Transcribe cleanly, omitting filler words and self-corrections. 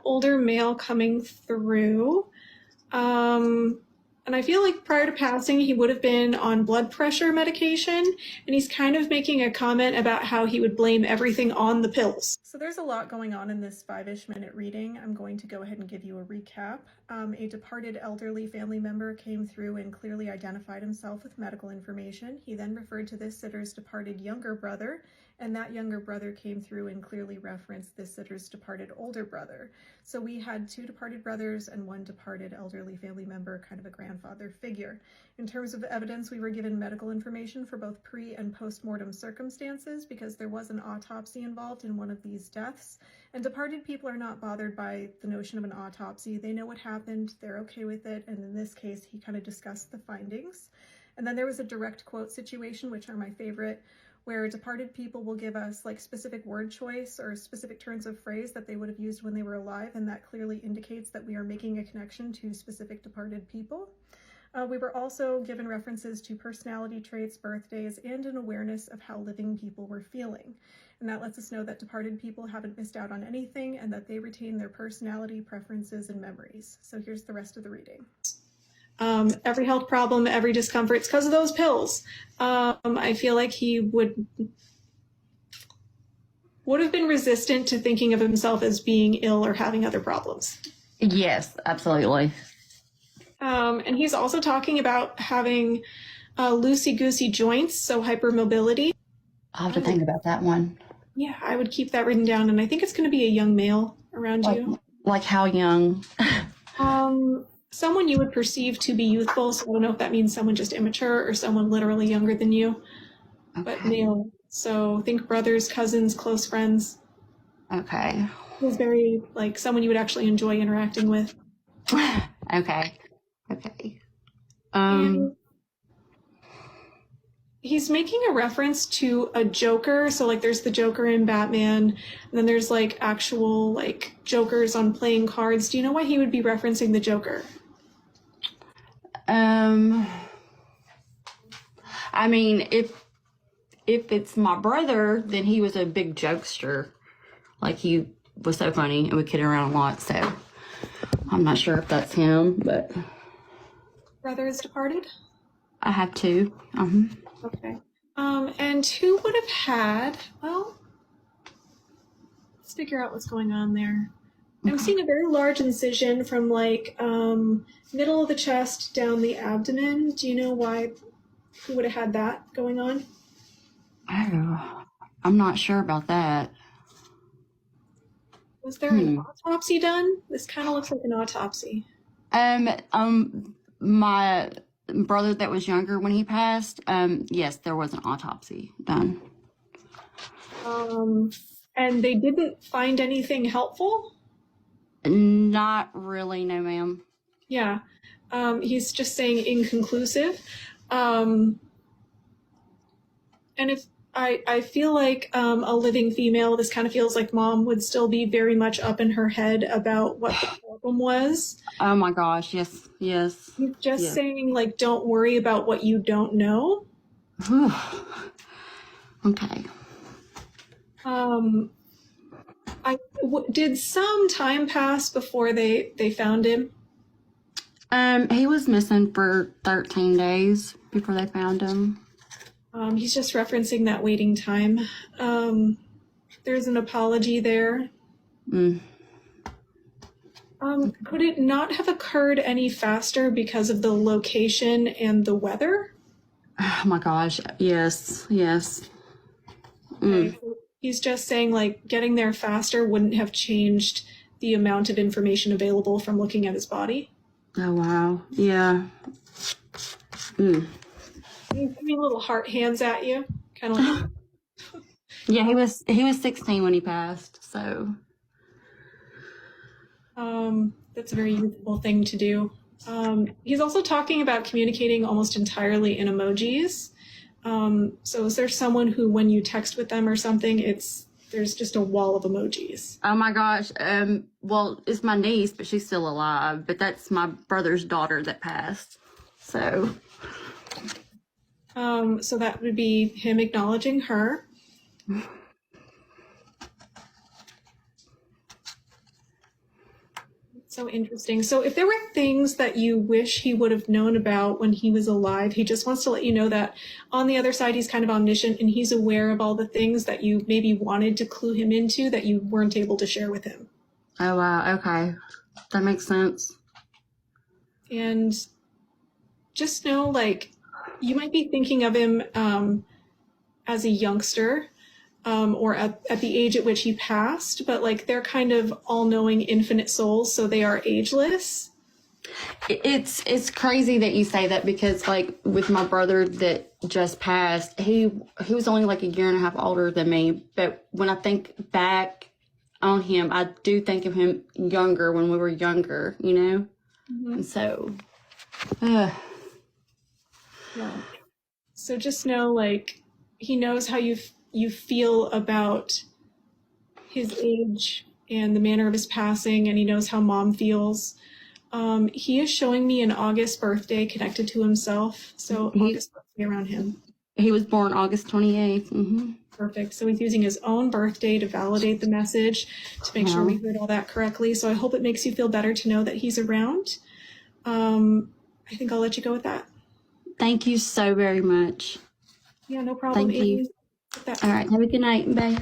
older male coming through. And I feel like prior to passing, he would have been on blood pressure medication, and he's kind of making a comment about how he would blame everything on the pills. So there's a lot going on in this 5-ish minute reading. I'm going to go ahead and give you a recap. A departed elderly family member came through and clearly identified himself with medical information. He then referred to this sitter's departed younger brother, and that younger brother came through and clearly referenced this sitter's departed older brother. So we had 2 departed brothers and 1 departed elderly family member, kind of a grandfather figure. In terms of evidence, we were given medical information for both pre- and post-mortem circumstances because there was an autopsy involved in one of these deaths. And departed people are not bothered by the notion of an autopsy. They know what happened, they're okay with it, and in this case, he kind of discussed the findings. And then there was a direct quote situation, which are my favorite, where departed people will give us like specific word choice or specific turns of phrase that they would have used when they were alive, and that clearly indicates that we are making a connection to specific departed people. We were also given references to personality traits, birthdays, and an awareness of how living people were feeling. And that lets us know that departed people haven't missed out on anything and that they retain their personality, preferences, and memories. So here's the rest of the reading. Every health problem, every discomfort, it's because of those pills. I feel like he would have been resistant to thinking of himself as being ill or having other problems. Yes, absolutely. And he's also talking about having loosey-goosey joints, so hypermobility. I'll have to think about that one. Yeah, I would keep that written down, and I think it's going to be a young male around you. Like how young? Someone you would perceive to be youthful, so I don't know if that means someone just immature or someone literally younger than you, but male. So think brothers, cousins, close friends. Okay. He's very, like, someone you would actually enjoy interacting with. Okay. And he's making a reference to a Joker. So, like, there's the Joker in Batman, and then there's, like, actual, like, Jokers on playing cards. Do you know why he would be referencing the Joker? I mean, if it's my brother, then he was a big jokester. Like, he was so funny and we kidded around a lot, so I'm not sure if that's him, but... Brother is departed? I have 2. Okay. And who would have had, well, let's figure out what's going on there. I'm seeing a very large incision from, like, middle of the chest down the abdomen. Do you know why, who would have had that going on? Oh, I'm not sure about that. Was there an autopsy done? This kind of looks like an autopsy. My brother that was younger when he passed, yes, there was an autopsy done. And they didn't find anything helpful? Not really, no, ma'am. Yeah. He's just saying inconclusive. And if I feel like a living female, this kind of feels like mom would still be very much up in her head about what the problem was. Oh my gosh, yes. He's just saying, like, don't worry about what you don't know. Okay. Did some time pass before they found him? He was missing for 13 days before they found him. He's just referencing that waiting time. There's an apology there. Could it not have occurred any faster because of the location and the weather? Oh my gosh, yes. Okay. He's just saying, like, getting there faster wouldn't have changed the amount of information available from looking at his body. Oh wow, yeah. He's giving little heart hands at you, kind of like. Yeah, he was 16 when he passed, so. That's a very youthful thing to do. He's also talking about communicating almost entirely in emojis. So is there someone who, when you text with them or something, there's just a wall of emojis? Oh my gosh. Well, it's my niece, but she's still alive. But that's my brother's daughter that passed. So. So that would be him acknowledging her. So interesting. So if there were things that you wish he would have known about when he was alive, he just wants to let you know that on the other side, he's kind of omniscient and he's aware of all the things that you maybe wanted to clue him into that you weren't able to share with him. Oh, wow. Okay. That makes sense. And just know, like, you might be thinking of him as a youngster, or at the age at which he passed, but like they're kind of all-knowing infinite souls, so they are ageless. It's crazy that you say that, because like with my brother that just passed, he was only like a year and a half older than me, but when I think back on him, I do think of him younger, when we were younger, you know. And so Yeah. So just know, like, he knows how you feel about his age and the manner of his passing, and he knows how Mom feels. He is showing me an August birthday connected to himself, so August birthday around him. he was born August 28th. Perfect. So he's using his own birthday to validate the message, to make sure we heard all that correctly. So I hope it makes you feel better to know that he's around. I think I'll let you go with that. Thank you so very much. Yeah, no problem. Thank you. Amy. All right. Have a good night. Bye.